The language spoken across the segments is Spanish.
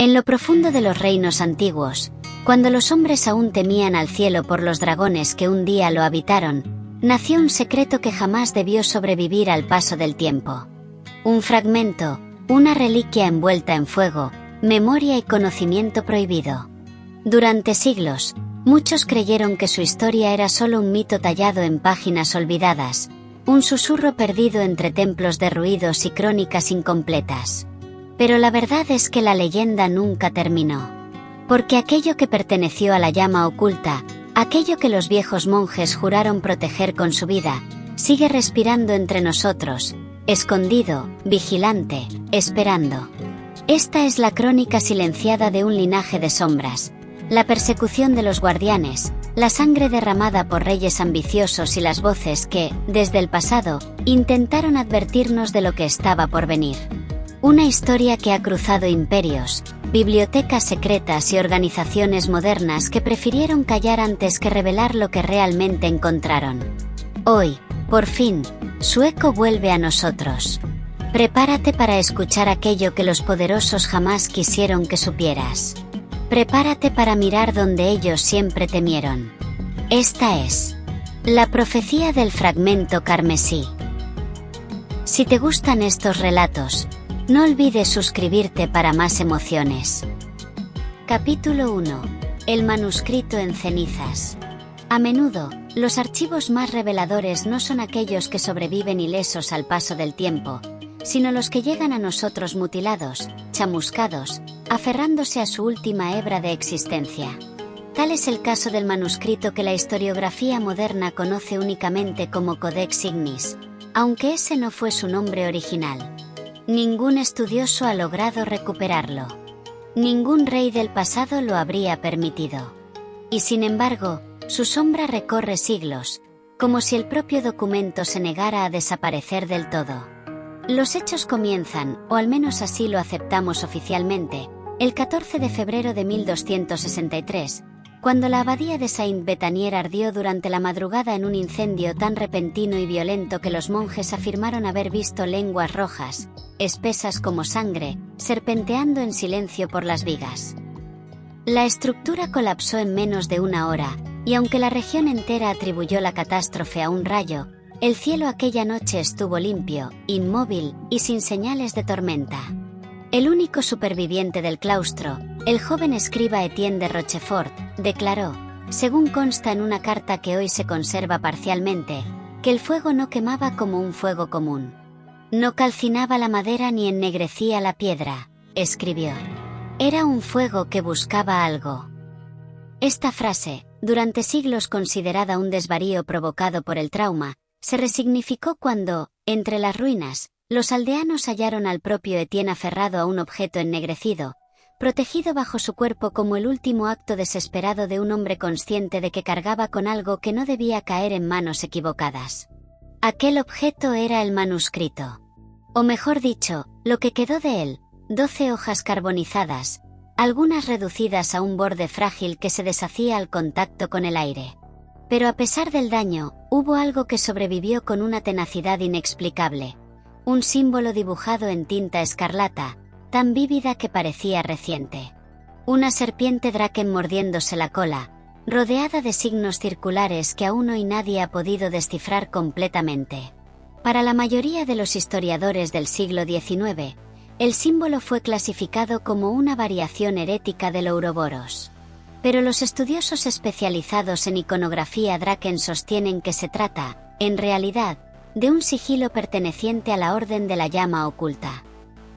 En lo profundo de los reinos antiguos, cuando los hombres aún temían al cielo por los dragones que un día lo habitaron, nació un secreto que jamás debió sobrevivir al paso del tiempo. Un fragmento, una reliquia envuelta en fuego, memoria y conocimiento prohibido. Durante siglos, muchos creyeron que su historia era solo un mito tallado en páginas olvidadas, un susurro perdido entre templos derruidos y crónicas incompletas. Pero la verdad es que la leyenda nunca terminó. Porque aquello que perteneció a la llama oculta, aquello que los viejos monjes juraron proteger con su vida, sigue respirando entre nosotros, escondido, vigilante, esperando. Esta es la crónica silenciada de un linaje de sombras, la persecución de los guardianes, la sangre derramada por reyes ambiciosos y las voces que, desde el pasado, intentaron advertirnos de lo que estaba por venir. Una historia que ha cruzado imperios, bibliotecas secretas y organizaciones modernas que prefirieron callar antes que revelar lo que realmente encontraron. Hoy, por fin, su eco vuelve a nosotros. Prepárate para escuchar aquello que los poderosos jamás quisieron que supieras. Prepárate para mirar donde ellos siempre temieron. Esta es la profecía del fragmento carmesí. Si te gustan estos relatos, no olvides suscribirte para más emociones. Capítulo 1. El manuscrito en cenizas. A menudo, los archivos más reveladores no son aquellos que sobreviven ilesos al paso del tiempo, sino los que llegan a nosotros mutilados, chamuscados, aferrándose a su última hebra de existencia. Tal es el caso del manuscrito que la historiografía moderna conoce únicamente como Codex Ignis, aunque ese no fue su nombre original. Ningún estudioso ha logrado recuperarlo. Ningún rey del pasado lo habría permitido. Y sin embargo, su sombra recorre siglos, como si el propio documento se negara a desaparecer del todo. Los hechos comienzan, o al menos así lo aceptamos oficialmente, el 14 de febrero de 1263, cuando la abadía de Saint-Béthanier ardió durante la madrugada en un incendio tan repentino y violento que los monjes afirmaron haber visto lenguas rojas, espesas como sangre, serpenteando en silencio por las vigas. La estructura colapsó en menos de una hora, y aunque la región entera atribuyó la catástrofe a un rayo, el cielo aquella noche estuvo limpio, inmóvil y sin señales de tormenta. El único superviviente del claustro, el joven escriba Etienne de Rochefort, declaró, según consta en una carta que hoy se conserva parcialmente, que el fuego no quemaba como un fuego común. No calcinaba la madera ni ennegrecía la piedra, escribió. Era un fuego que buscaba algo. Esta frase, durante siglos considerada un desvarío provocado por el trauma, se resignificó cuando, entre las ruinas, los aldeanos hallaron al propio Etienne aferrado a un objeto ennegrecido, protegido bajo su cuerpo como el último acto desesperado de un hombre consciente de que cargaba con algo que no debía caer en manos equivocadas. Aquel objeto era el manuscrito. O mejor dicho, lo que quedó de él, 12 hojas carbonizadas, algunas reducidas a un borde frágil que se deshacía al contacto con el aire. Pero a pesar del daño, hubo algo que sobrevivió con una tenacidad inexplicable. Un símbolo dibujado en tinta escarlata, tan vívida que parecía reciente. Una serpiente draken mordiéndose la cola, rodeada de signos circulares que aún hoy nadie ha podido descifrar completamente. Para la mayoría de los historiadores del siglo XIX, el símbolo fue clasificado como una variación herética del Ouroboros. Pero los estudiosos especializados en iconografía draken sostienen que se trata, en realidad, de un sigilo perteneciente a la Orden de la Llama Oculta.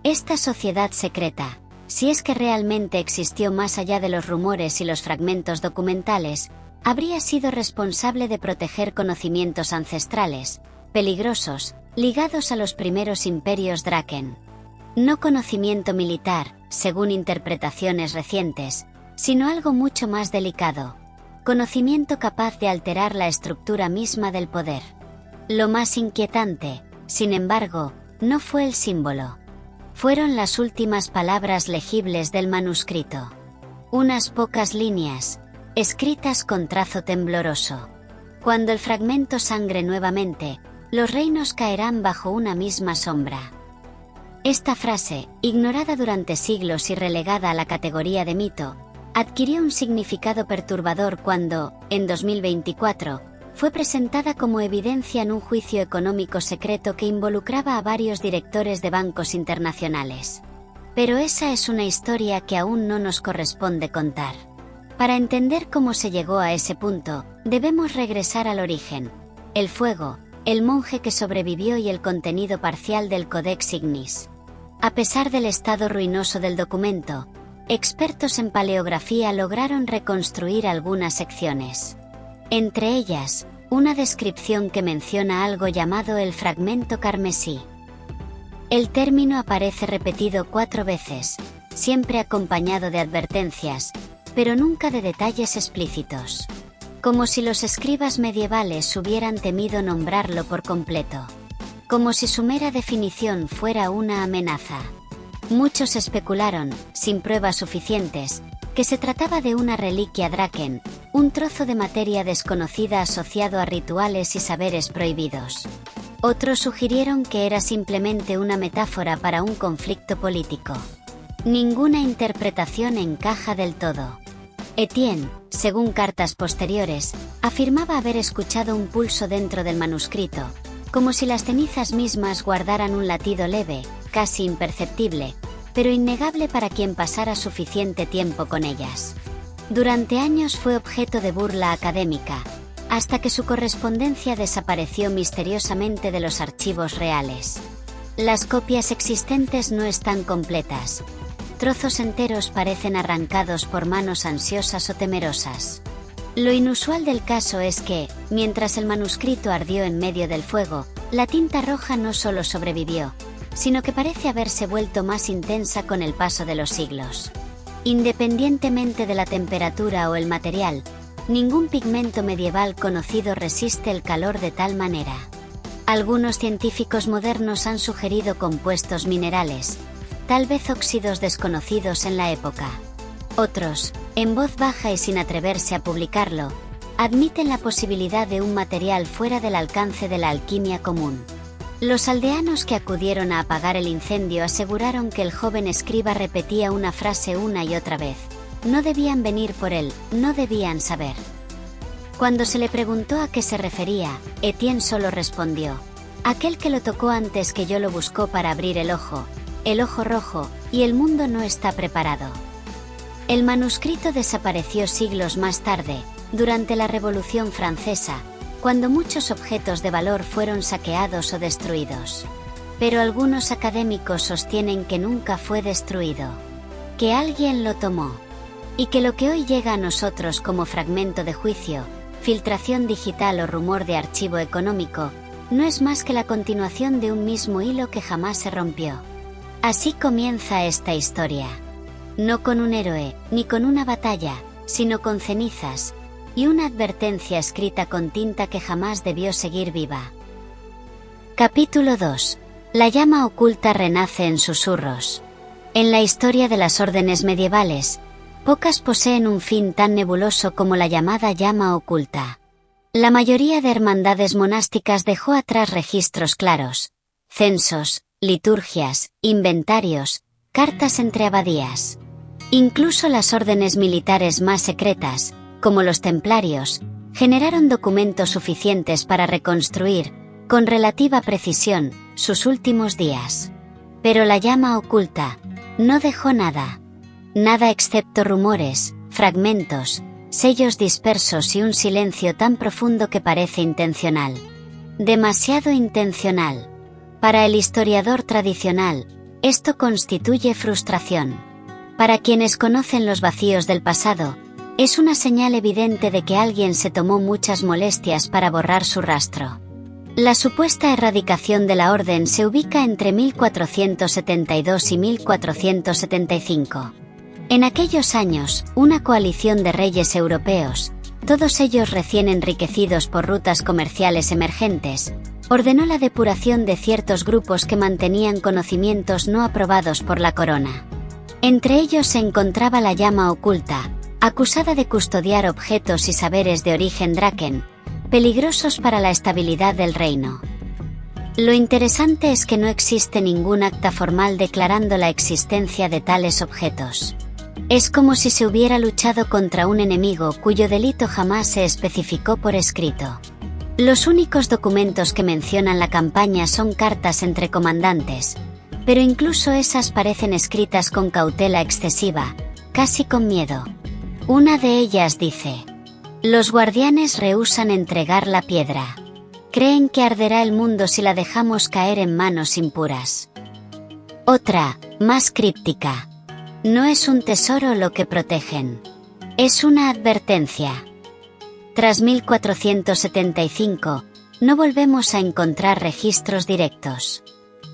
Esta sociedad secreta, si es que realmente existió más allá de los rumores y los fragmentos documentales, habría sido responsable de proteger conocimientos ancestrales, peligrosos, ligados a los primeros imperios draken. No conocimiento militar, según interpretaciones recientes, sino algo mucho más delicado. Conocimiento capaz de alterar la estructura misma del poder. Lo más inquietante, sin embargo, no fue el símbolo. Fueron las últimas palabras legibles del manuscrito. Unas pocas líneas, escritas con trazo tembloroso. Cuando el fragmento sangre nuevamente, los reinos caerán bajo una misma sombra. Esta frase, ignorada durante siglos y relegada a la categoría de mito, adquirió un significado perturbador cuando, en 2024, fue presentada como evidencia en un juicio económico secreto que involucraba a varios directores de bancos internacionales. Pero esa es una historia que aún no nos corresponde contar. Para entender cómo se llegó a ese punto, debemos regresar al origen: el fuego, el monje que sobrevivió y el contenido parcial del Codex Ignis. A pesar del estado ruinoso del documento, expertos en paleografía lograron reconstruir algunas secciones. Entre ellas, una descripción que menciona algo llamado el fragmento carmesí. El término aparece repetido 4 veces, siempre acompañado de advertencias, pero nunca de detalles explícitos. Como si los escribas medievales hubieran temido nombrarlo por completo. Como si su mera definición fuera una amenaza. Muchos especularon, sin pruebas suficientes, que se trataba de una reliquia Draken, un trozo de materia desconocida asociado a rituales y saberes prohibidos. Otros sugirieron que era simplemente una metáfora para un conflicto político. Ninguna interpretación encaja del todo. Etienne, según cartas posteriores, afirmaba haber escuchado un pulso dentro del manuscrito, como si las cenizas mismas guardaran un latido leve, casi imperceptible, pero innegable para quien pasara suficiente tiempo con ellas. Durante años fue objeto de burla académica, hasta que su correspondencia desapareció misteriosamente de los archivos reales. Las copias existentes no están completas. Trozos enteros parecen arrancados por manos ansiosas o temerosas. Lo inusual del caso es que, mientras el manuscrito ardió en medio del fuego, la tinta roja no solo sobrevivió, sino que parece haberse vuelto más intensa con el paso de los siglos. Independientemente de la temperatura o el material, ningún pigmento medieval conocido resiste el calor de tal manera. Algunos científicos modernos han sugerido compuestos minerales, tal vez óxidos desconocidos en la época. Otros, en voz baja y sin atreverse a publicarlo, admiten la posibilidad de un material fuera del alcance de la alquimia común. Los aldeanos que acudieron a apagar el incendio aseguraron que el joven escriba repetía una frase una y otra vez: no debían venir por él, no debían saber. Cuando se le preguntó a qué se refería, Etienne solo respondió: aquel que lo tocó antes que yo lo buscó para abrir el ojo rojo, y el mundo no está preparado. El manuscrito desapareció siglos más tarde, durante la Revolución Francesa, cuando muchos objetos de valor fueron saqueados o destruidos. Pero algunos académicos sostienen que nunca fue destruido, que alguien lo tomó, y que lo que hoy llega a nosotros como fragmento de juicio, filtración digital o rumor de archivo económico, no es más que la continuación de un mismo hilo que jamás se rompió. Así comienza esta historia. No con un héroe, ni con una batalla, sino con cenizas, y una advertencia escrita con tinta que jamás debió seguir viva. Capítulo 2. La llama oculta renace en susurros. En la historia de las órdenes medievales, pocas poseen un fin tan nebuloso como la llamada llama oculta. La mayoría de hermandades monásticas dejó atrás registros claros, censos, liturgias, inventarios, cartas entre abadías. Incluso las órdenes militares más secretas, como los templarios, generaron documentos suficientes para reconstruir, con relativa precisión, sus últimos días. Pero la llama oculta no dejó nada. Nada excepto rumores, fragmentos, sellos dispersos y un silencio tan profundo que parece intencional. Demasiado intencional. Para el historiador tradicional, esto constituye frustración. Para quienes conocen los vacíos del pasado, es una señal evidente de que alguien se tomó muchas molestias para borrar su rastro. La supuesta erradicación de la orden se ubica entre 1472 y 1475. En aquellos años, una coalición de reyes europeos, todos ellos recién enriquecidos por rutas comerciales emergentes, ordenó la depuración de ciertos grupos que mantenían conocimientos no aprobados por la corona. Entre ellos se encontraba la llama oculta, acusada de custodiar objetos y saberes de origen Draken, peligrosos para la estabilidad del reino. Lo interesante es que no existe ningún acta formal declarando la existencia de tales objetos. Es como si se hubiera luchado contra un enemigo cuyo delito jamás se especificó por escrito. Los únicos documentos que mencionan la campaña son cartas entre comandantes, pero incluso esas parecen escritas con cautela excesiva, casi con miedo. Una de ellas dice: los guardianes rehúsan entregar la piedra. Creen que arderá el mundo si la dejamos caer en manos impuras. Otra, más críptica: no es un tesoro lo que protegen. Es una advertencia. Tras 1475, no volvemos a encontrar registros directos.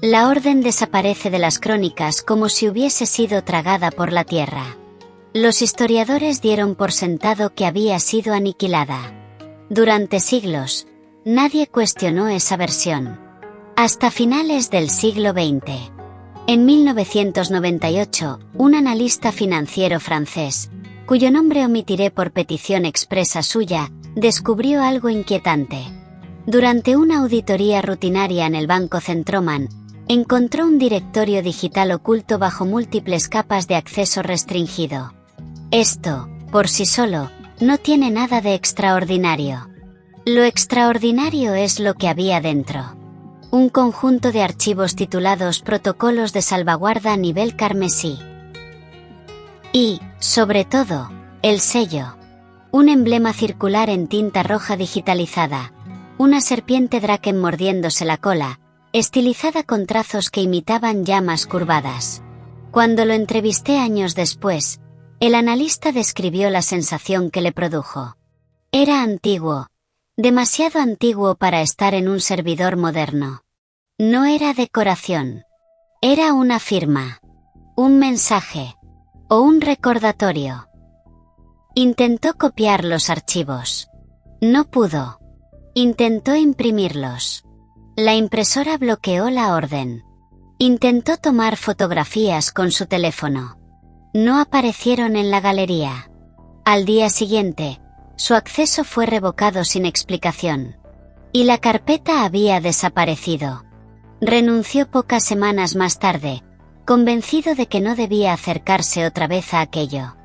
La orden desaparece de las crónicas como si hubiese sido tragada por la tierra. Los historiadores dieron por sentado que había sido aniquilada. Durante siglos, nadie cuestionó esa versión. Hasta finales del siglo XX. En 1998, un analista financiero francés, cuyo nombre omitiré por petición expresa suya, descubrió algo inquietante. Durante una auditoría rutinaria en el Banco Centroman, encontró un directorio digital oculto bajo múltiples capas de acceso restringido. Esto, por sí solo, no tiene nada de extraordinario. Lo extraordinario es lo que había dentro. Un conjunto de archivos titulados Protocolos de Salvaguarda a nivel carmesí. Y, sobre todo, el sello. Un emblema circular en tinta roja digitalizada. Una serpiente Draken mordiéndose la cola, estilizada con trazos que imitaban llamas curvadas. Cuando lo entrevisté años después, el analista describió la sensación que le produjo. Era antiguo. Demasiado antiguo para estar en un servidor moderno. No era decoración. Era una firma. Un mensaje. O un recordatorio. Intentó copiar los archivos. No pudo. Intentó imprimirlos. La impresora bloqueó la orden. Intentó tomar fotografías con su teléfono. No aparecieron en la galería. Al día siguiente, su acceso fue revocado sin explicación. Y la carpeta había desaparecido. Renunció pocas semanas más tarde, convencido de que no debía acercarse otra vez a aquello.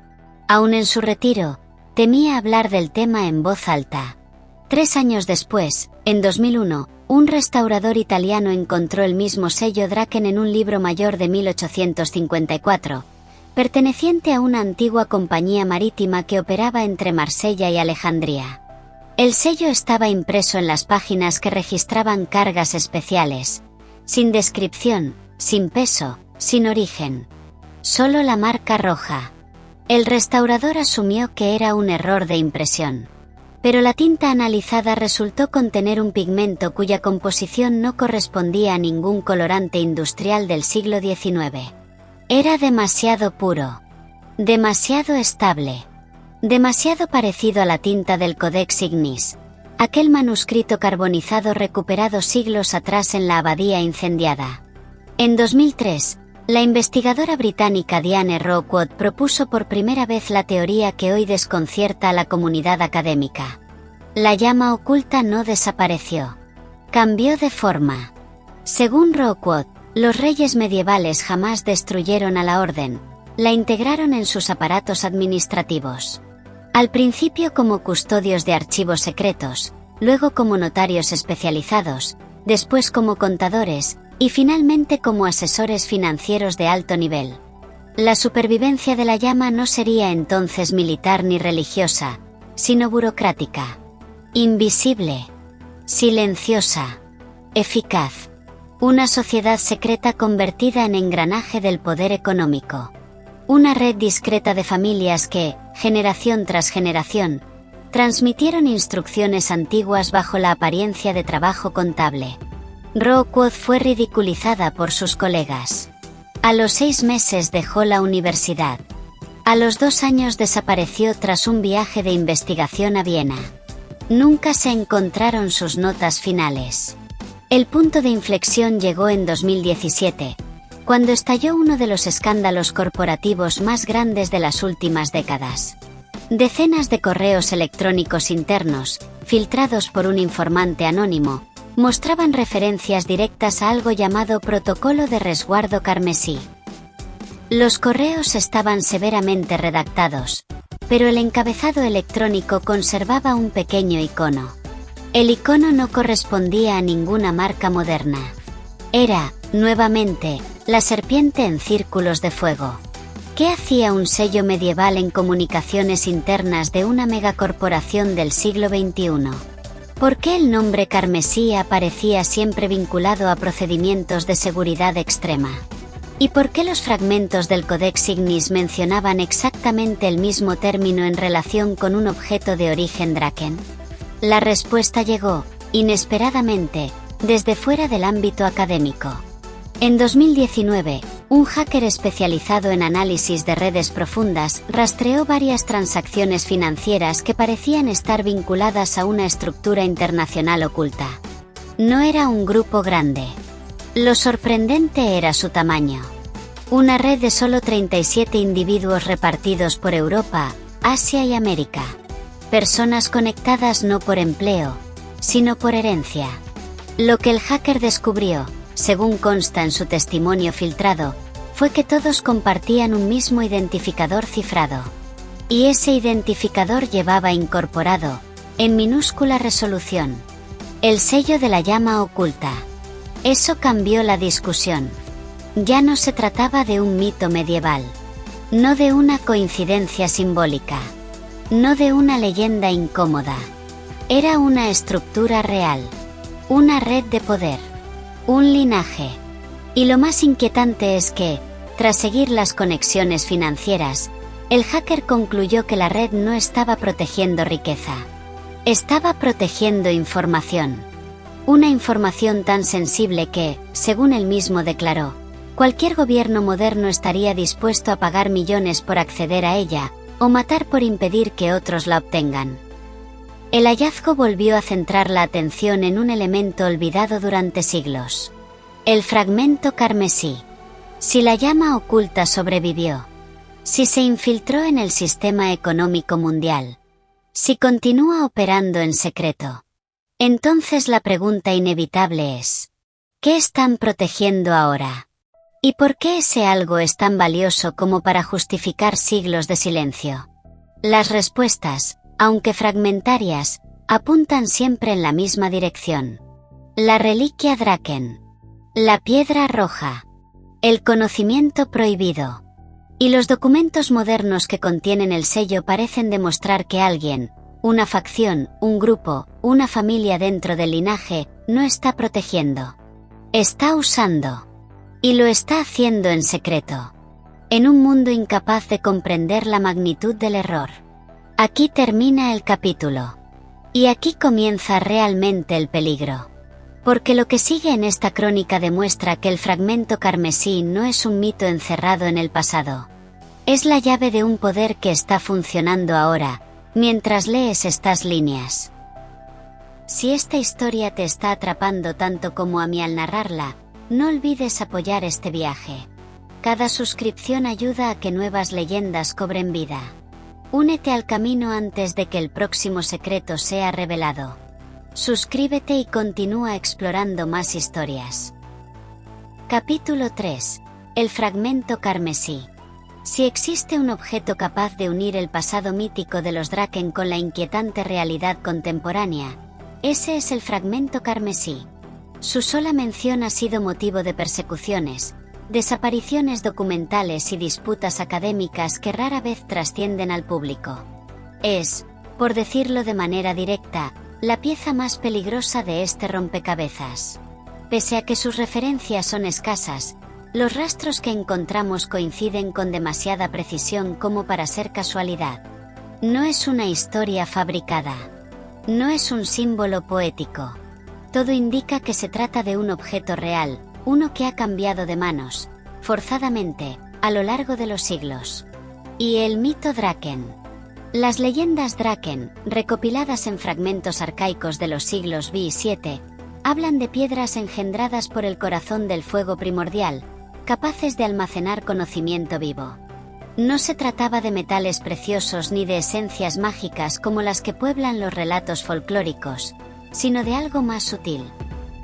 Aún en su retiro, temía hablar del tema en voz alta. 3 años después, en 2001, un restaurador italiano encontró el mismo sello Draken en un libro mayor de 1854, perteneciente a una antigua compañía marítima que operaba entre Marsella y Alejandría. El sello estaba impreso en las páginas que registraban cargas especiales, sin descripción, sin peso, sin origen. Solo la marca roja. El restaurador asumió que era un error de impresión. Pero la tinta analizada resultó contener un pigmento cuya composición no correspondía a ningún colorante industrial del siglo XIX. Era demasiado puro. Demasiado estable. Demasiado parecido a la tinta del Codex Ignis, aquel manuscrito carbonizado recuperado siglos atrás en la abadía incendiada. En 2003, la investigadora británica Diane Rockwood propuso por primera vez la teoría que hoy desconcierta a la comunidad académica. La llama oculta no desapareció. Cambió de forma. Según Rockwood, los reyes medievales jamás destruyeron a la orden, la integraron en sus aparatos administrativos. Al principio como custodios de archivos secretos, luego como notarios especializados, después como contadores, y finalmente como asesores financieros de alto nivel. La supervivencia de la llama no sería entonces militar ni religiosa, sino burocrática. Invisible. Silenciosa. Eficaz. Una sociedad secreta convertida en engranaje del poder económico. Una red discreta de familias que, generación tras generación, transmitieron instrucciones antiguas bajo la apariencia de trabajo contable. Rockwood fue ridiculizada por sus colegas. A los 6 meses dejó la universidad. A los 2 años desapareció tras un viaje de investigación a Viena. Nunca se encontraron sus notas finales. El punto de inflexión llegó en 2017, cuando estalló uno de los escándalos corporativos más grandes de las últimas décadas. Decenas de correos electrónicos internos, filtrados por un informante anónimo, mostraban referencias directas a algo llamado Protocolo de Resguardo Carmesí. Los correos estaban severamente redactados, pero el encabezado electrónico conservaba un pequeño icono. El icono no correspondía a ninguna marca moderna. Era, nuevamente, la serpiente en círculos de fuego. ¿Qué hacía un sello medieval en comunicaciones internas de una megacorporación del siglo XXI? ¿Por qué el nombre carmesí aparecía siempre vinculado a procedimientos de seguridad extrema? ¿Y por qué los fragmentos del Codex Ignis mencionaban exactamente el mismo término en relación con un objeto de origen Draken? La respuesta llegó, inesperadamente, desde fuera del ámbito académico. En 2019, un hacker especializado en análisis de redes profundas rastreó varias transacciones financieras que parecían estar vinculadas a una estructura internacional oculta. No era un grupo grande. Lo sorprendente era su tamaño. Una red de solo 37 individuos repartidos por Europa, Asia y América. Personas conectadas no por empleo, sino por herencia. Lo que el hacker descubrió, según consta en su testimonio filtrado, fue que todos compartían un mismo identificador cifrado. Y ese identificador llevaba incorporado, en minúscula resolución, el sello de la llama oculta. Eso cambió la discusión. Ya no se trataba de un mito medieval, no de una coincidencia simbólica, no de una leyenda incómoda. Era una estructura real, una red de poder, un linaje. Y lo más inquietante es que, tras seguir las conexiones financieras, el hacker concluyó que la red no estaba protegiendo riqueza. Estaba protegiendo información. Una información tan sensible que, según él mismo declaró, cualquier gobierno moderno estaría dispuesto a pagar millones por acceder a ella, o matar por impedir que otros la obtengan. El hallazgo volvió a centrar la atención en un elemento olvidado durante siglos. El fragmento carmesí. Si la llama oculta sobrevivió. Si se infiltró en el sistema económico mundial. Si continúa operando en secreto. Entonces la pregunta inevitable es: ¿qué están protegiendo ahora? ¿Y por qué ese algo es tan valioso como para justificar siglos de silencio? Las respuestas, aunque fragmentarias, apuntan siempre en la misma dirección. La reliquia Draken. La piedra roja. El conocimiento prohibido. Y los documentos modernos que contienen el sello parecen demostrar que alguien, una facción, un grupo, una familia dentro del linaje, no está protegiendo. Está usando. Y lo está haciendo en secreto. En un mundo incapaz de comprender la magnitud del error. Aquí termina el capítulo. Y aquí comienza realmente el peligro. Porque lo que sigue en esta crónica demuestra que el fragmento carmesí no es un mito encerrado en el pasado. Es la llave de un poder que está funcionando ahora, mientras lees estas líneas. Si esta historia te está atrapando tanto como a mí al narrarla, no olvides apoyar este viaje. Cada suscripción ayuda a que nuevas leyendas cobren vida. Únete al camino antes de que el próximo secreto sea revelado. Suscríbete y continúa explorando más historias. Capítulo 3. El fragmento carmesí. Si existe un objeto capaz de unir el pasado mítico de los Draken con la inquietante realidad contemporánea, ese es el fragmento carmesí. Su sola mención ha sido motivo de persecuciones, desapariciones documentales y disputas académicas que rara vez trascienden al público. Es, por decirlo de manera directa, la pieza más peligrosa de este rompecabezas. Pese a que sus referencias son escasas, los rastros que encontramos coinciden con demasiada precisión como para ser casualidad. No es una historia fabricada. No es un símbolo poético. Todo indica que se trata de un objeto real, uno que ha cambiado de manos, forzadamente, a lo largo de los siglos. Y el mito Draken. Las leyendas Draken, recopiladas en fragmentos arcaicos de los siglos V y VII, hablan de piedras engendradas por el corazón del fuego primordial, capaces de almacenar conocimiento vivo. No se trataba de metales preciosos ni de esencias mágicas como las que pueblan los relatos folclóricos, sino de algo más sutil.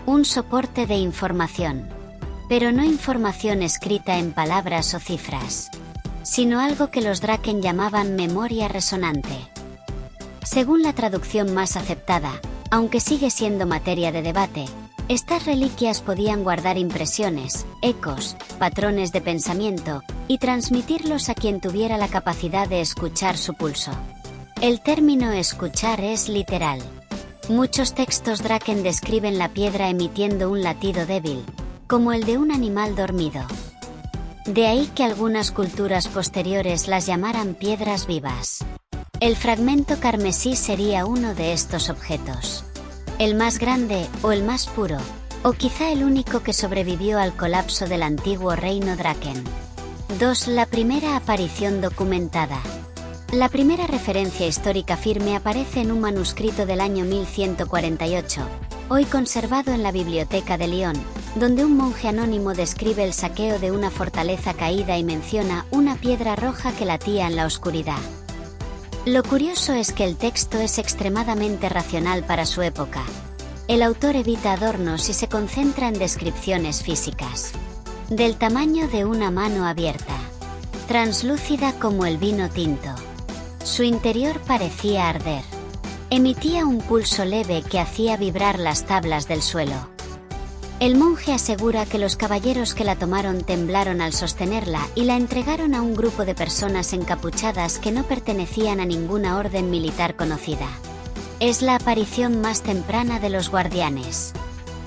Un soporte de información. Pero no información escrita en palabras o cifras, sino algo que los Draken llamaban memoria resonante. Según la traducción más aceptada, aunque sigue siendo materia de debate, estas reliquias podían guardar impresiones, ecos, patrones de pensamiento, y transmitirlos a quien tuviera la capacidad de escuchar su pulso. El término escuchar es literal. Muchos textos Draken describen la piedra emitiendo un latido débil, como el de un animal dormido. De ahí que algunas culturas posteriores las llamaran piedras vivas. El fragmento carmesí sería uno de estos objetos. El más grande, o el más puro, o quizá el único que sobrevivió al colapso del antiguo reino Draken. 2. La primera aparición documentada. La primera referencia histórica firme aparece en un manuscrito del año 1148, hoy conservado en la Biblioteca de Lyon, donde un monje anónimo describe el saqueo de una fortaleza caída y menciona una piedra roja que latía en la oscuridad. Lo curioso es que el texto es extremadamente racional para su época. El autor evita adornos y se concentra en descripciones físicas. Del tamaño de una mano abierta. Translúcida como el vino tinto. Su interior parecía arder. Emitía un pulso leve que hacía vibrar las tablas del suelo. El monje asegura que los caballeros que la tomaron temblaron al sostenerla y la entregaron a un grupo de personas encapuchadas que no pertenecían a ninguna orden militar conocida. Es la aparición más temprana de los guardianes.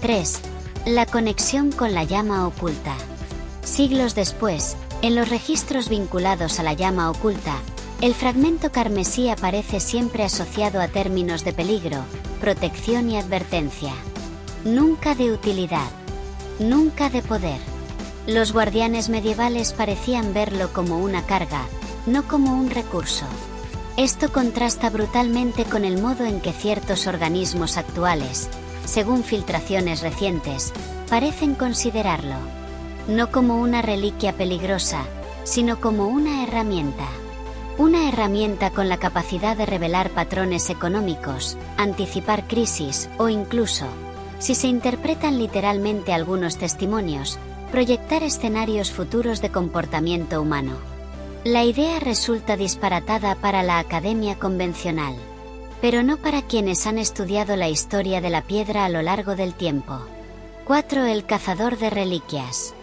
3. La conexión con la llama oculta. Siglos después, en los registros vinculados a la llama oculta, el fragmento carmesí aparece siempre asociado a términos de peligro, protección y advertencia. Nunca de utilidad. Nunca de poder. Los guardianes medievales parecían verlo como una carga, no como un recurso. Esto contrasta brutalmente con el modo en que ciertos organismos actuales, según filtraciones recientes, parecen considerarlo. No como una reliquia peligrosa, sino como una herramienta. Una herramienta con la capacidad de revelar patrones económicos, anticipar crisis o incluso, si se interpretan literalmente algunos testimonios, proyectar escenarios futuros de comportamiento humano. La idea resulta disparatada para la academia convencional, pero no para quienes han estudiado la historia de la piedra a lo largo del tiempo. 4. El cazador de reliquias.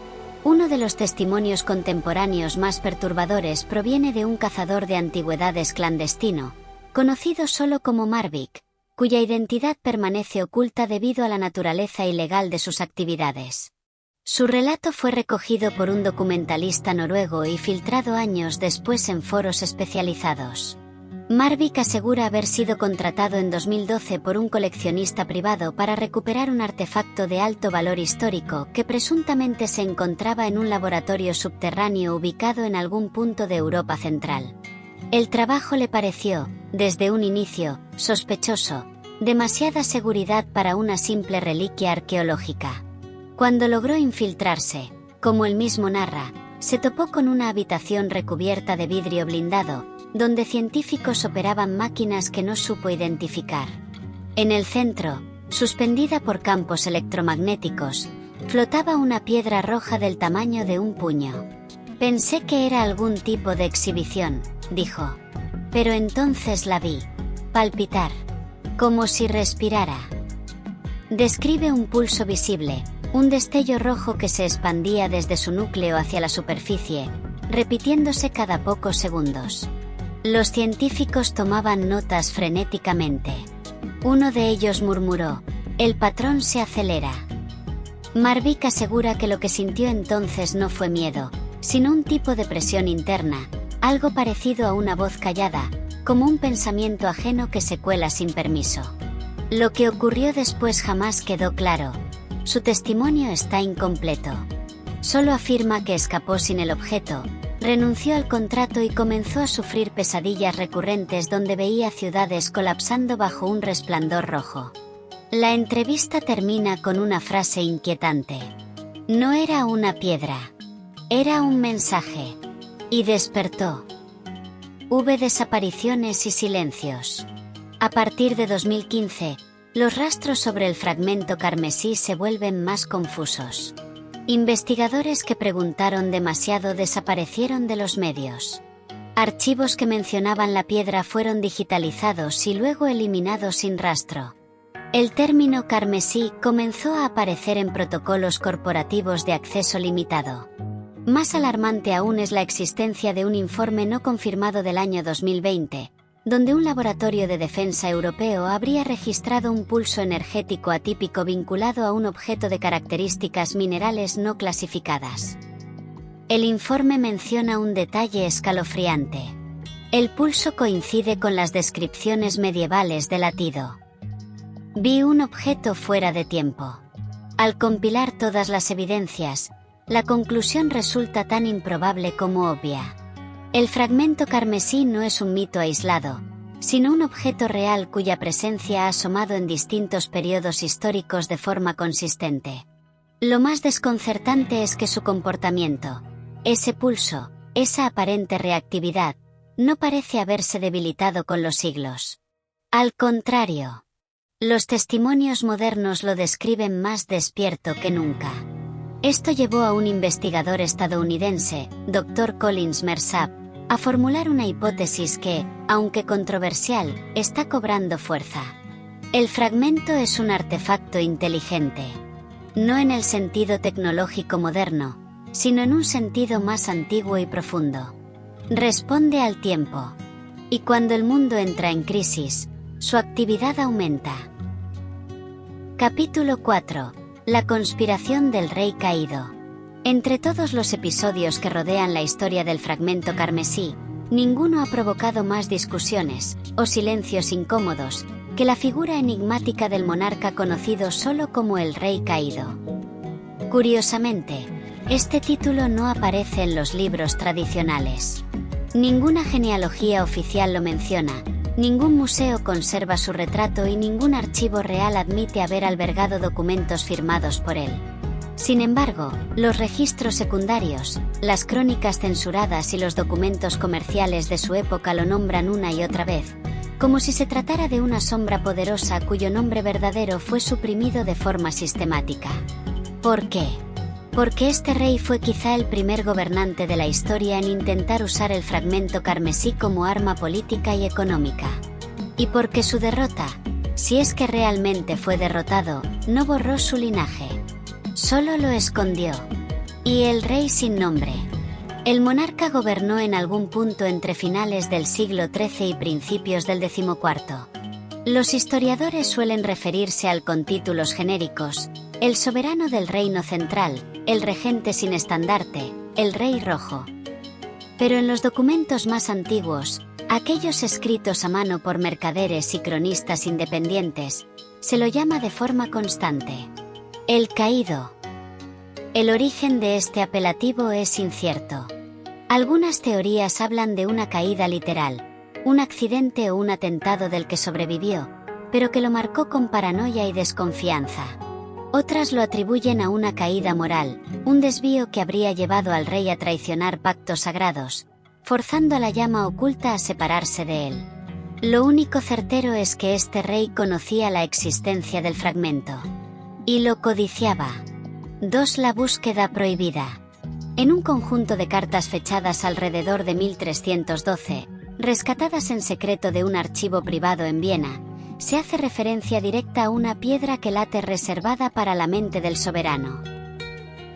Uno de los testimonios contemporáneos más perturbadores proviene de un cazador de antigüedades clandestino, conocido solo como Marvik, cuya identidad permanece oculta debido a la naturaleza ilegal de sus actividades. Su relato fue recogido por un documentalista noruego y filtrado años después en foros especializados. Marvik asegura haber sido contratado en 2012 por un coleccionista privado para recuperar un artefacto de alto valor histórico que presuntamente se encontraba en un laboratorio subterráneo ubicado en algún punto de Europa Central. El trabajo le pareció, desde un inicio, sospechoso, demasiada seguridad para una simple reliquia arqueológica. Cuando logró infiltrarse, como él mismo narra, se topó con una habitación recubierta de vidrio blindado, donde científicos operaban máquinas que no supo identificar. En el centro, suspendida por campos electromagnéticos, flotaba una piedra roja del tamaño de un puño. Pensé que era algún tipo de exhibición, dijo. Pero entonces la vi palpitar, como si respirara. Describe un pulso visible, un destello rojo que se expandía desde su núcleo hacia la superficie, repitiéndose cada pocos segundos. Los científicos tomaban notas frenéticamente. Uno de ellos murmuró: «El patrón se acelera». Marvik asegura que lo que sintió entonces no fue miedo, sino un tipo de presión interna, algo parecido a una voz callada, como un pensamiento ajeno que se cuela sin permiso. Lo que ocurrió después jamás quedó claro. Su testimonio está incompleto. Solo afirma que escapó sin el objeto, renunció al contrato y comenzó a sufrir pesadillas recurrentes donde veía ciudades colapsando bajo un resplandor rojo. La entrevista termina con una frase inquietante. No era una piedra. Era un mensaje. Y despertó. Hubo desapariciones y silencios. A partir de 2015, los rastros sobre el fragmento carmesí se vuelven más confusos. Investigadores que preguntaron demasiado desaparecieron de los medios. Archivos que mencionaban la piedra fueron digitalizados y luego eliminados sin rastro. El término carmesí comenzó a aparecer en protocolos corporativos de acceso limitado. Más alarmante aún es la existencia de un informe no confirmado del año 2020, donde un laboratorio de defensa europeo habría registrado un pulso energético atípico vinculado a un objeto de características minerales no clasificadas. El informe menciona un detalle escalofriante. El pulso coincide con las descripciones medievales de latido. Vi un objeto fuera de tiempo. Al compilar todas las evidencias, la conclusión resulta tan improbable como obvia. El fragmento carmesí no es un mito aislado, sino un objeto real cuya presencia ha asomado en distintos periodos históricos de forma consistente. Lo más desconcertante es que su comportamiento, ese pulso, esa aparente reactividad, no parece haberse debilitado con los siglos. Al contrario, los testimonios modernos lo describen más despierto que nunca. Esto llevó a un investigador estadounidense, Dr. Collins Mersap, a formular una hipótesis que, aunque controversial, está cobrando fuerza. El fragmento es un artefacto inteligente. No en el sentido tecnológico moderno, sino en un sentido más antiguo y profundo. Responde al tiempo. Y cuando el mundo entra en crisis, su actividad aumenta. Capítulo 4. La conspiración del rey caído. Entre todos los episodios que rodean la historia del fragmento carmesí, ninguno ha provocado más discusiones, o silencios incómodos, que la figura enigmática del monarca conocido solo como el rey caído. Curiosamente, este título no aparece en los libros tradicionales. Ninguna genealogía oficial lo menciona, ningún museo conserva su retrato y ningún archivo real admite haber albergado documentos firmados por él. Sin embargo, los registros secundarios, las crónicas censuradas y los documentos comerciales de su época lo nombran una y otra vez, como si se tratara de una sombra poderosa cuyo nombre verdadero fue suprimido de forma sistemática. ¿Por qué? Porque este rey fue quizá el primer gobernante de la historia en intentar usar el fragmento carmesí como arma política y económica. Y porque su derrota, si es que realmente fue derrotado, no borró su linaje. Solo lo escondió. Y el rey sin nombre. El monarca gobernó en algún punto entre finales del siglo XIII y principios del XIV. Los historiadores suelen referirse al con títulos genéricos: el soberano del reino central, el regente sin estandarte, el rey rojo. Pero en los documentos más antiguos, aquellos escritos a mano por mercaderes y cronistas independientes, se lo llama de forma constante: el caído. El origen de este apelativo es incierto. Algunas teorías hablan de una caída literal, un accidente o un atentado del que sobrevivió, pero que lo marcó con paranoia y desconfianza. Otras lo atribuyen a una caída moral, un desvío que habría llevado al rey a traicionar pactos sagrados, forzando a la llama oculta a separarse de él. Lo único certero es que este rey conocía la existencia del fragmento. Y lo codiciaba. 2. La búsqueda prohibida. En un conjunto de cartas fechadas alrededor de 1312, rescatadas en secreto de un archivo privado en Viena, se hace referencia directa a una piedra que late reservada para la mente del soberano.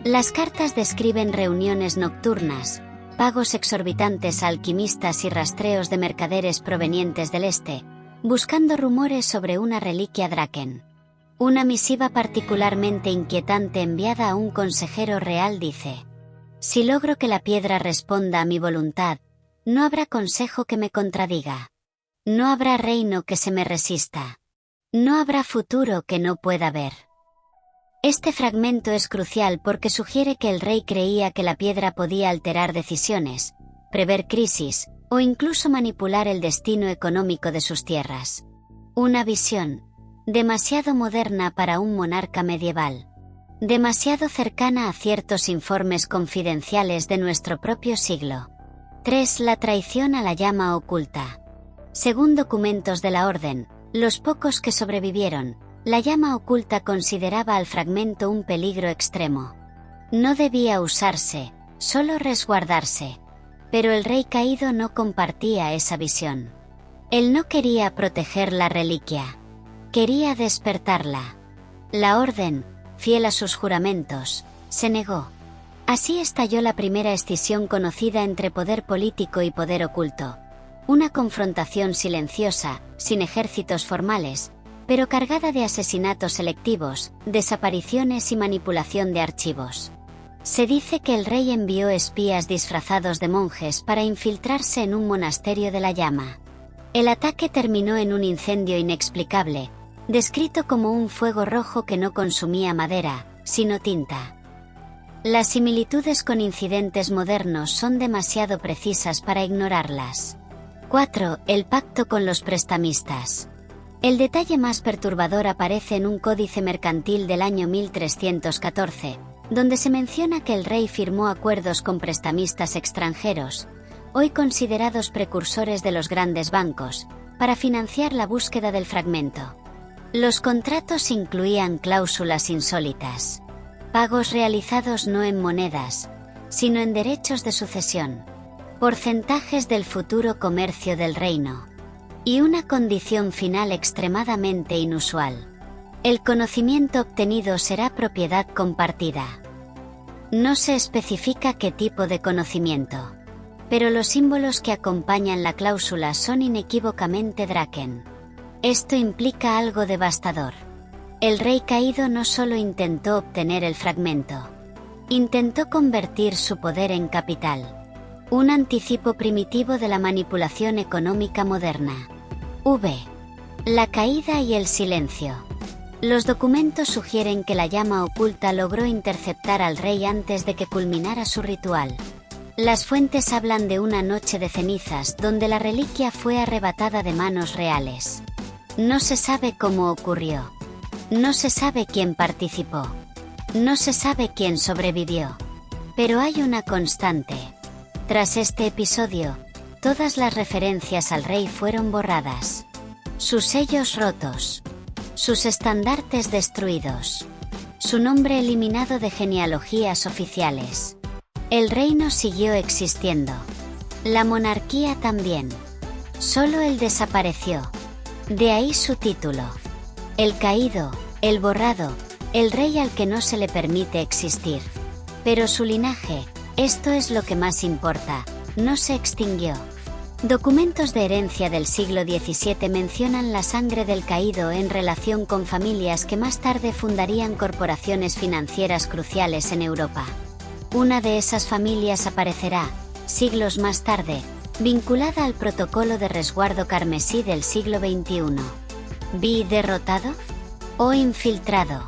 Las cartas describen reuniones nocturnas, pagos exorbitantes a alquimistas y rastreos de mercaderes provenientes del este, buscando rumores sobre una reliquia Draken. Una misiva particularmente inquietante enviada a un consejero real dice: si logro que la piedra responda a mi voluntad, no habrá consejo que me contradiga. No habrá reino que se me resista. No habrá futuro que no pueda ver. Este fragmento es crucial porque sugiere que el rey creía que la piedra podía alterar decisiones, prever crisis, o incluso manipular el destino económico de sus tierras. Una visión demasiado moderna para un monarca medieval. Demasiado cercana a ciertos informes confidenciales de nuestro propio siglo. 3. La traición a la llama oculta. Según documentos de la orden, los pocos que sobrevivieron, La llama oculta consideraba al fragmento un peligro extremo. No debía usarse, solo resguardarse. Pero el rey caído no compartía esa visión. Él no quería proteger la reliquia. Quería despertarla. La orden, fiel a sus juramentos, se negó. Así estalló la primera escisión conocida entre poder político y poder oculto. Una confrontación silenciosa, sin ejércitos formales, pero cargada de asesinatos selectivos, desapariciones y manipulación de archivos. Se dice que el rey envió espías disfrazados de monjes para infiltrarse en un monasterio de la llama. El ataque terminó en un incendio inexplicable, descrito como un fuego rojo que no consumía madera, sino tinta. Las similitudes con incidentes modernos son demasiado precisas para ignorarlas. 4. El pacto con los prestamistas. El detalle más perturbador aparece en un códice mercantil del año 1314, donde se menciona que el rey firmó acuerdos con prestamistas extranjeros, hoy considerados precursores de los grandes bancos, para financiar la búsqueda del fragmento. Los contratos incluían cláusulas insólitas. Pagos realizados no en monedas, sino en derechos de sucesión. Porcentajes del futuro comercio del reino. Y una condición final extremadamente inusual. El conocimiento obtenido será propiedad compartida. No se especifica qué tipo de conocimiento. Pero los símbolos que acompañan la cláusula son inequívocamente Draken. Esto implica algo devastador. El rey caído no solo intentó obtener el fragmento. Intentó convertir su poder en capital. Un anticipo primitivo de la manipulación económica moderna. V. La caída y el silencio. Los documentos sugieren que la llama oculta logró interceptar al rey antes de que culminara su ritual. Las fuentes hablan de una noche de cenizas donde la reliquia fue arrebatada de manos reales. No se sabe cómo ocurrió. No se sabe quién participó. No se sabe quién sobrevivió. Pero hay una constante. Tras este episodio, todas las referencias al rey fueron borradas. Sus sellos rotos. Sus estandartes destruidos. Su nombre eliminado de genealogías oficiales. El reino siguió existiendo. La monarquía también. Solo él desapareció. De ahí su título. El caído, el borrado, el rey al que no se le permite existir. Pero su linaje, esto es lo que más importa, no se extinguió. Documentos de herencia del siglo XVII mencionan la sangre del caído en relación con familias que más tarde fundarían corporaciones financieras cruciales en Europa. Una de esas familias aparecerá, siglos más tarde, vinculada al protocolo de resguardo carmesí del siglo XXI. ¿Vi derrotado? ¿O infiltrado?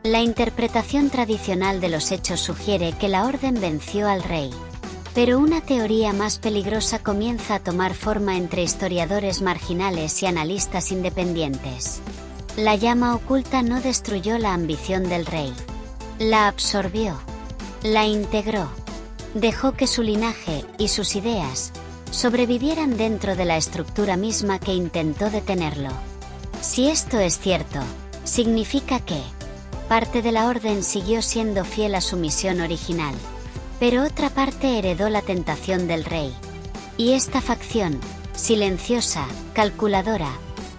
La interpretación tradicional de los hechos sugiere que la orden venció al rey. Pero una teoría más peligrosa comienza a tomar forma entre historiadores marginales y analistas independientes. La llama oculta no destruyó la ambición del rey. La absorbió. La integró. Dejó que su linaje y sus ideas sobrevivieran dentro de la estructura misma que intentó detenerlo. Si esto es cierto, significa que parte de la orden siguió siendo fiel a su misión original, pero otra parte heredó la tentación del rey. Y esta facción, silenciosa, calculadora,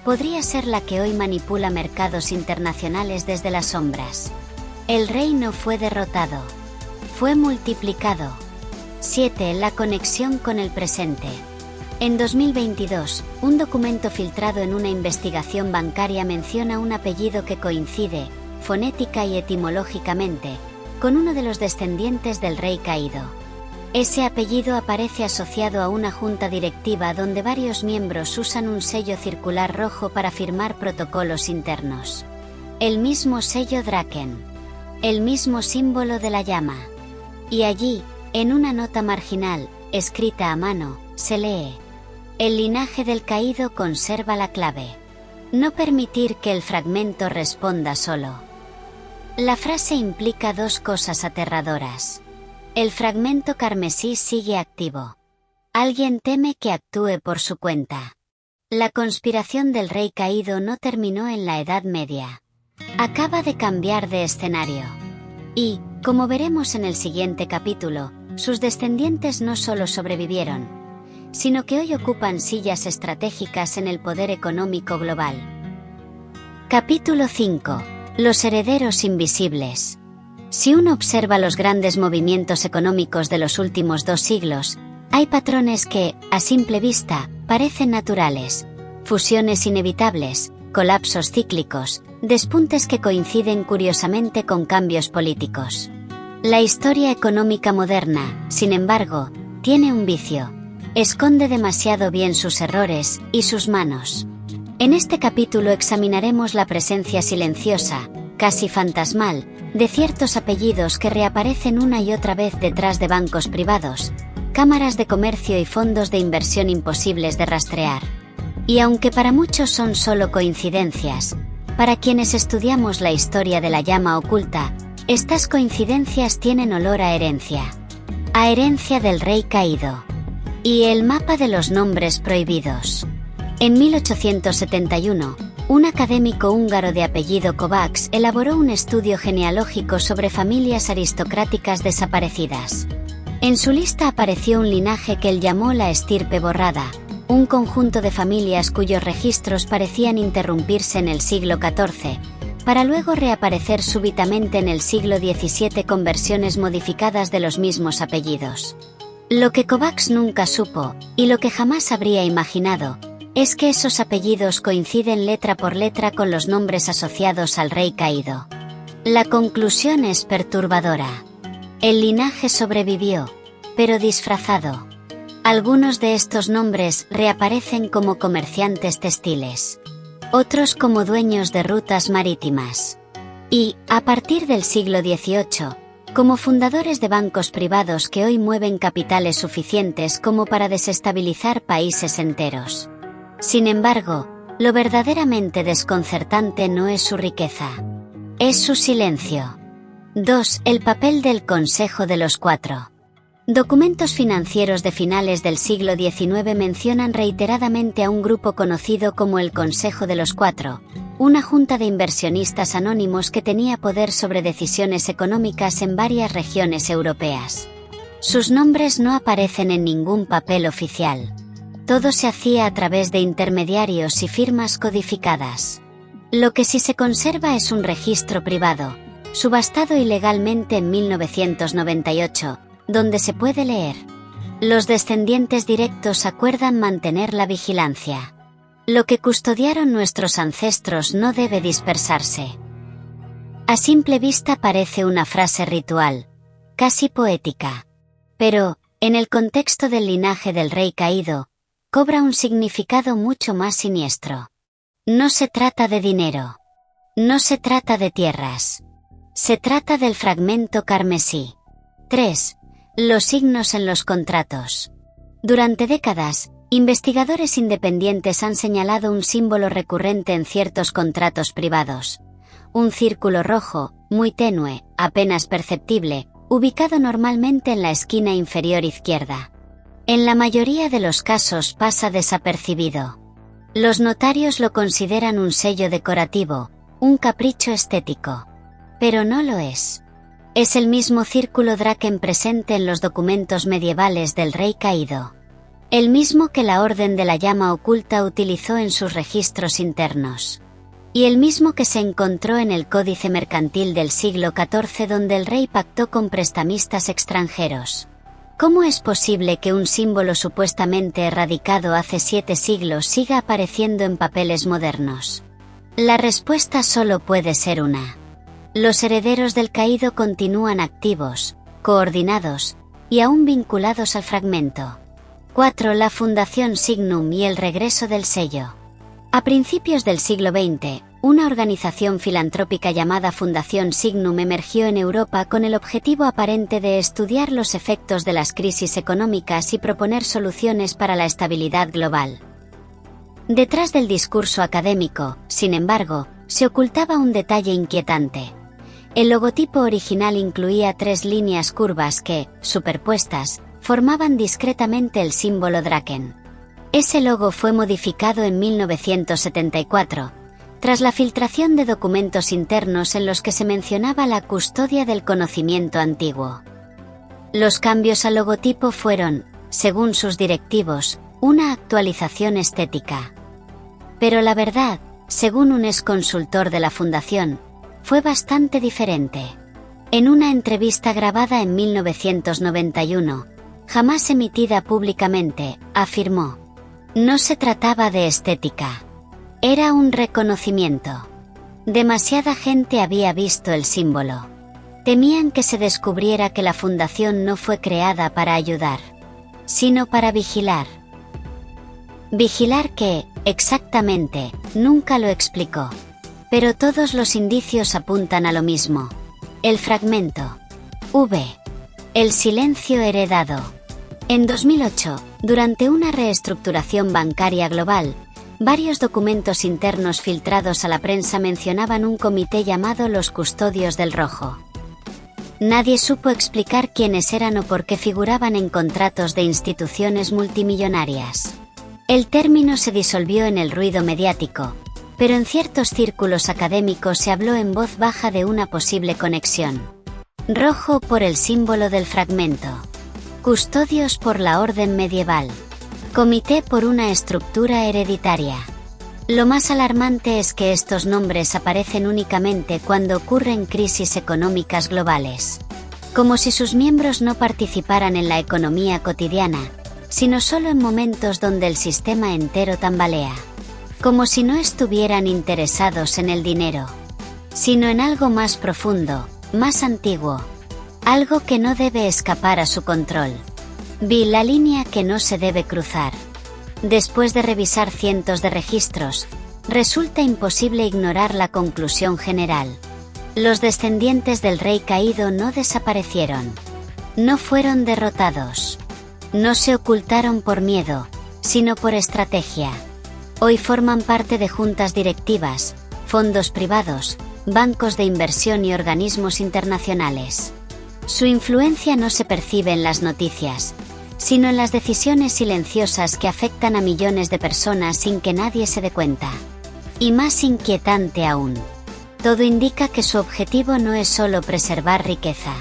podría ser la que hoy manipula mercados internacionales desde las sombras. El rey no fue derrotado. Fue multiplicado. 7. La conexión con el presente. En 2022, un documento filtrado en una investigación bancaria menciona un apellido que coincide, fonética y etimológicamente, con uno de los descendientes del rey caído. Ese apellido aparece asociado a una junta directiva donde varios miembros usan un sello circular rojo para firmar protocolos internos. El mismo sello Draken. El mismo símbolo de la llama. Y allí, en una nota marginal, escrita a mano, se lee: el linaje del caído conserva la clave. No permitir que el fragmento responda solo. La frase implica dos cosas aterradoras. El fragmento carmesí sigue activo. Alguien teme que actúe por su cuenta. La conspiración del rey caído no terminó en la Edad Media. acaba de cambiar de escenario. Y, como veremos en el siguiente capítulo, sus descendientes no solo sobrevivieron, sino que hoy ocupan sillas estratégicas en el poder económico global. Capítulo 5. Los herederos invisibles. Si uno observa los grandes movimientos económicos de los últimos 2 siglos, hay patrones que, a simple vista, parecen naturales: fusiones inevitables, colapsos cíclicos, despuntes que coinciden curiosamente con cambios políticos. La historia económica moderna, sin embargo, tiene un vicio: esconde demasiado bien sus errores y sus manos. En este capítulo examinaremos la presencia silenciosa, casi fantasmal, de ciertos apellidos que reaparecen una y otra vez detrás de bancos privados, cámaras de comercio y fondos de inversión imposibles de rastrear. Y aunque para muchos son solo coincidencias, para quienes estudiamos la historia de la llama oculta, estas coincidencias tienen olor a herencia. A herencia del rey caído. Y el mapa de los nombres prohibidos. En 1871, un académico húngaro de apellido Kovács elaboró un estudio genealógico sobre familias aristocráticas desaparecidas. En su lista apareció un linaje que él llamó la estirpe borrada, un conjunto de familias cuyos registros parecían interrumpirse en el siglo XIV, para luego reaparecer súbitamente en el siglo XVII con versiones modificadas de los mismos apellidos. Lo que Kovács nunca supo, y lo que jamás habría imaginado, es que esos apellidos coinciden letra por letra con los nombres asociados al rey caído. La conclusión es perturbadora. El linaje sobrevivió, pero disfrazado. Algunos de estos nombres reaparecen como comerciantes textiles, otros como dueños de rutas marítimas. Y, a partir del siglo XVIII, como fundadores de bancos privados que hoy mueven capitales suficientes como para desestabilizar países enteros. Sin embargo, lo verdaderamente desconcertante no es su riqueza. Es su silencio. 2. El papel del Consejo de los Cuatro. Documentos financieros de finales del siglo XIX mencionan reiteradamente a un grupo conocido como el Consejo de los Cuatro, una junta de inversionistas anónimos que tenía poder sobre decisiones económicas en varias regiones europeas. Sus nombres no aparecen en ningún papel oficial. Todo se hacía a través de intermediarios y firmas codificadas. Lo que sí se conserva es un registro privado, subastado ilegalmente en 1998, donde se puede leer: los descendientes directos acuerdan mantener la vigilancia. Lo que custodiaron nuestros ancestros no debe dispersarse. A simple vista parece una frase ritual, casi poética. Pero, en el contexto del linaje del rey caído, cobra un significado mucho más siniestro. No se trata de dinero. No se trata de tierras. Se trata del fragmento carmesí. 3. Los signos en los contratos. Durante décadas, investigadores independientes han señalado un símbolo recurrente en ciertos contratos privados. Un círculo rojo, muy tenue, apenas perceptible, ubicado normalmente en la esquina inferior izquierda. En la mayoría de los casos pasa desapercibido. Los notarios lo consideran un sello decorativo, un capricho estético. Pero no lo es. Es el mismo círculo Draken presente en los documentos medievales del rey caído. El mismo que la Orden de la Llama Oculta utilizó en sus registros internos. Y el mismo que se encontró en el Códice Mercantil del siglo XIV, donde el rey pactó con prestamistas extranjeros. ¿Cómo es posible que un símbolo supuestamente erradicado hace 7 siglos siga apareciendo en papeles modernos? La respuesta solo puede ser una. Los herederos del caído continúan activos, coordinados, y aún vinculados al fragmento. 4. La Fundación Signum y el regreso del sello. A principios del siglo XX, una organización filantrópica llamada Fundación Signum emergió en Europa con el objetivo aparente de estudiar los efectos de las crisis económicas y proponer soluciones para la estabilidad global. Detrás del discurso académico, sin embargo, se ocultaba un detalle inquietante. El logotipo original incluía 3 líneas curvas que, superpuestas, formaban discretamente el símbolo Draken. Ese logo fue modificado en 1974, tras la filtración de documentos internos en los que se mencionaba la custodia del conocimiento antiguo. Los cambios al logotipo fueron, según sus directivos, una actualización estética. Pero la verdad, según un exconsultor de la fundación, fue bastante diferente. En una entrevista grabada en 1991, jamás emitida públicamente, afirmó: "No se trataba de estética. Era un reconocimiento. Demasiada gente había visto el símbolo. Temían que se descubriera que la fundación no fue creada para ayudar, sino para vigilar". Vigilar qué, exactamente, nunca lo explicó. Pero todos los indicios apuntan a lo mismo. El fragmento. El silencio heredado. En 2008, durante una reestructuración bancaria global, varios documentos internos filtrados a la prensa mencionaban un comité llamado los Custodios del Rojo. Nadie supo explicar quiénes eran o por qué figuraban en contratos de instituciones multimillonarias. El término se disolvió en el ruido mediático, pero en ciertos círculos académicos se habló en voz baja de una posible conexión. Rojo por el símbolo del fragmento. Custodios por la orden medieval. Comité por una estructura hereditaria. Lo más alarmante es que estos nombres aparecen únicamente cuando ocurren crisis económicas globales. Como si sus miembros no participaran en la economía cotidiana, sino solo en momentos donde el sistema entero tambalea. Como si no estuvieran interesados en el dinero, sino en algo más profundo, más antiguo. Algo que no debe escapar a su control. Vi la línea que no se debe cruzar. Después de revisar cientos de registros, resulta imposible ignorar la conclusión general. Los descendientes del rey caído no desaparecieron. No fueron derrotados. No se ocultaron por miedo, sino por estrategia. Hoy forman parte de juntas directivas, fondos privados, bancos de inversión y organismos internacionales. Su influencia no se percibe en las noticias, sino en las decisiones silenciosas que afectan a millones de personas sin que nadie se dé cuenta. Y más inquietante aún, todo indica que su objetivo no es solo preservar riqueza.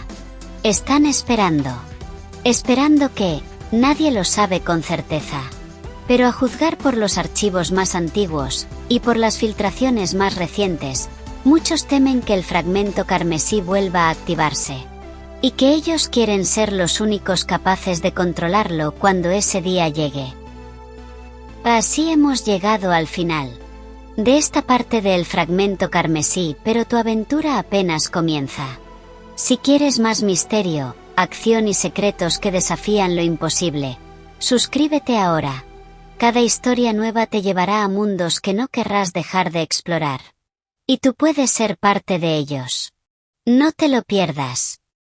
Están esperando. Esperando que, nadie lo sabe con certeza. Pero a juzgar por los archivos más antiguos, y por las filtraciones más recientes, muchos temen que el fragmento carmesí vuelva a activarse. Y que ellos quieren ser los únicos capaces de controlarlo cuando ese día llegue. Así hemos llegado al final de esta parte del fragmento carmesí, pero tu aventura apenas comienza. Si quieres más misterio, acción y secretos que desafían lo imposible, suscríbete ahora. Cada historia nueva te llevará a mundos que no querrás dejar de explorar. Y tú puedes ser parte de ellos. No te lo pierdas.